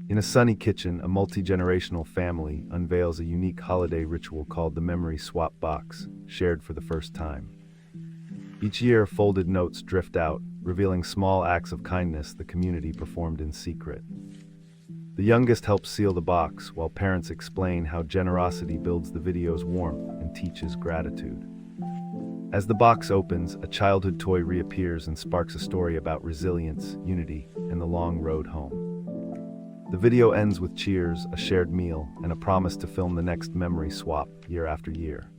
In a sunny kitchen, a multi-generational family unveils a unique holiday ritual called the Memory Swap Box, shared for the first time. Each year, folded notes drift out, revealing small acts of kindness the community performed in secret. The youngest helps seal the box, while parents explain how generosity builds the video's warmth and teaches gratitude. As the box opens, a childhood toy reappears and sparks a story about resilience, unity, and the long road home. The video ends with cheers, a shared meal, and a promise to film the next memory swap year after year.